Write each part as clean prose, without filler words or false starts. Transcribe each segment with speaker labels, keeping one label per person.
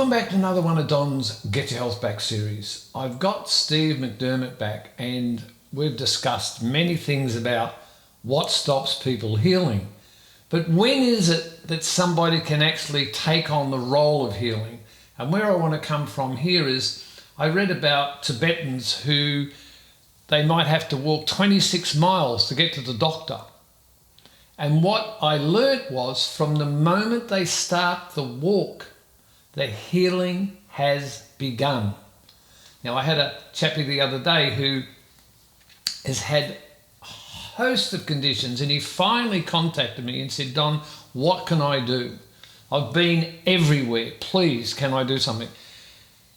Speaker 1: Welcome back to another one of Don's Get Your Health Back series. I've got Steve McDermott back and we've discussed many things about what stops people healing. But when is it that somebody can actually take on the role of healing? And where I want to come from here is I read about Tibetans who they might have to walk 26 miles to get to the doctor. And what I learnt was from the moment they start the walk, the healing has begun. Now, I had a chappie the other day who has had a host of conditions, and he finally contacted me and said, Don, what can I do? I've been everywhere. Please, can I do something?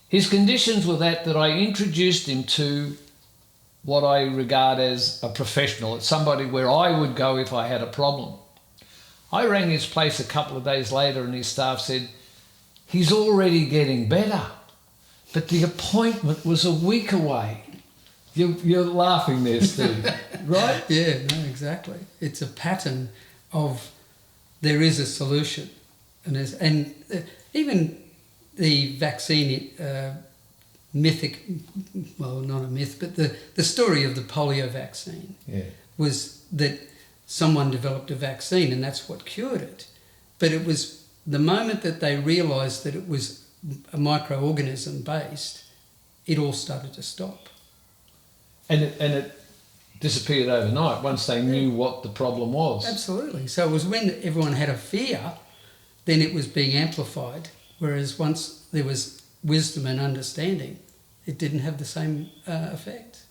Speaker 1: His conditions were that I introduced him to what I regard as a professional. It's somebody where I would go if I had a problem. I rang his place a couple of days later and his staff said, he's already getting better, but the appointment was a week away. You're laughing there, Steve, right?
Speaker 2: Yeah, no, exactly. It's a pattern of there is a solution. And even the vaccine mythic, well, not a myth, but the story of the polio vaccine was that someone developed a vaccine and that's what cured it. But it was the moment that they realised that it was a microorganism based, it all started to stop.
Speaker 1: And it disappeared overnight once they knew what the problem was.
Speaker 2: Absolutely. So it was when everyone had a fear, then it was being amplified. Whereas once there was wisdom and understanding, it didn't have the same effect.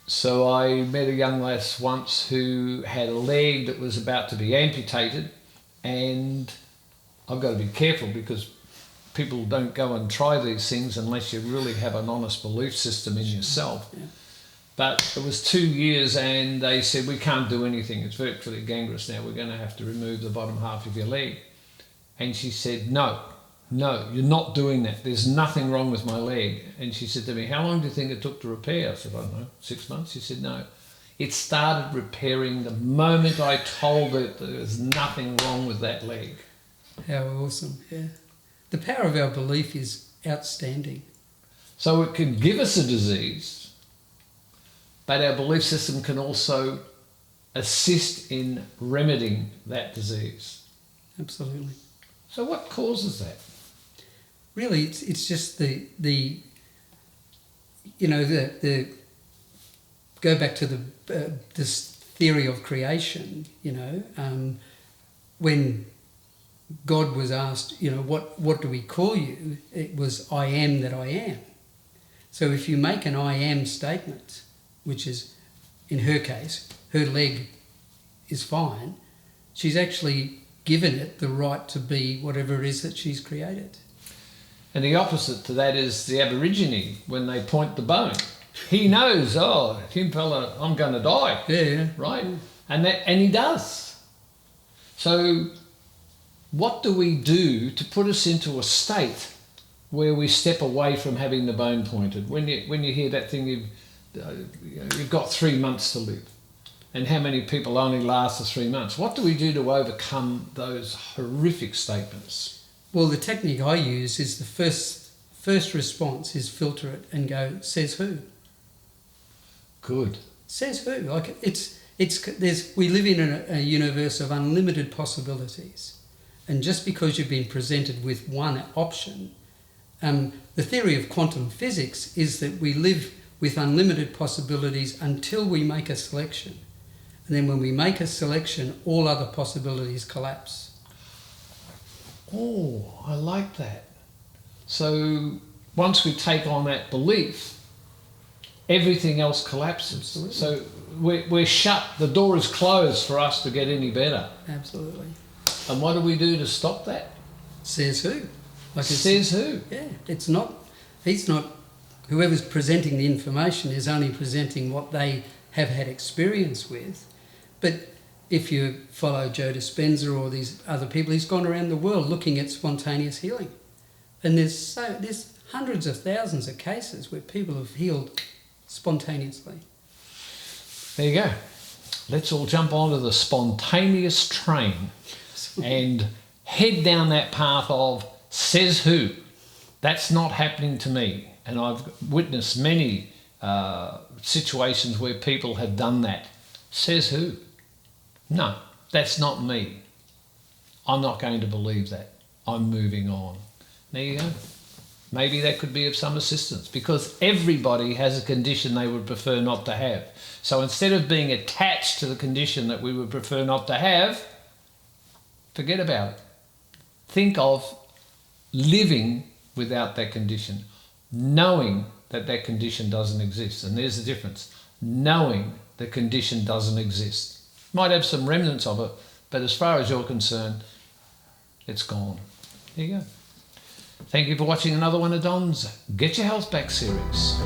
Speaker 1: So I met a young lass once who had a leg that was about to be amputated, and I've got to be careful because people don't go and try these things unless you really have an honest belief system in yourself. Yeah. But it was 2 years and they said, we can't do anything. It's virtually gangrenous now. We're going to have to remove the bottom half of your leg. And she said, no, you're not doing that. There's nothing wrong with my leg. And she said to me, how long do you think it took to repair? I said, I don't know, 6 months? She said, no. It started repairing the moment I told it there was nothing wrong with that leg.
Speaker 2: How awesome, yeah. The power of our belief is outstanding.
Speaker 1: So it can give us a disease, but our belief system can also assist in remedying that disease.
Speaker 2: Absolutely.
Speaker 1: So what causes that?
Speaker 2: Really, it's just the go back to this theory of creation. When God was asked, what do we call you? It was I am that I am. So if you make an I am statement, which is, in her case, her leg is fine, she's actually given it the right to be whatever it is that she's created.
Speaker 1: And the opposite to that is the Aborigine, when they point the bone. He knows, him fella, I'm going to die.
Speaker 2: Yeah.
Speaker 1: Right? And he does. So what do we do to put us into a state where we step away from having the bone pointed? When you hear that thing, you've got 3 months to live. And how many people only last the 3 months? What do we do to overcome those horrific statements?
Speaker 2: Well, the technique I use is the first response is filter it and go, says who?
Speaker 1: Good.
Speaker 2: Says who? Like we live in a universe of unlimited possibilities. And just because you've been presented with one option, the theory of quantum physics is that we live with unlimited possibilities until we make a selection. And then when we make a selection, all other possibilities collapse.
Speaker 1: Oh, I like that. So once we take on that belief, everything else collapses.
Speaker 2: Absolutely.
Speaker 1: So we're shut. The door is closed for us to get any better.
Speaker 2: Absolutely.
Speaker 1: And what do we do to stop that?
Speaker 2: Says who?
Speaker 1: Says who?
Speaker 2: Yeah, he's not, whoever's presenting the information is only presenting what they have had experience with. But if you follow Joe Dispenza or these other people, he's gone around the world looking at spontaneous healing. And there's hundreds of thousands of cases where people have healed spontaneously.
Speaker 1: There you go. Let's all jump onto the spontaneous train and head down that path of Says who? That's not happening to me. And I've witnessed many situations where people have done that. Says who? No, that's not me. I'm not going to believe that. I'm moving on. There you go. Maybe that could be of some assistance, because everybody has a condition they would prefer not to have. So instead of being attached to the condition that we would prefer not to have, forget about it. Think of living without that condition, knowing that that condition doesn't exist. And there's the difference. Knowing the condition doesn't exist. Might have some remnants of it, but as far as you're concerned, it's gone. There you go. Thank you for watching another one of Don's Get Your Health Back series.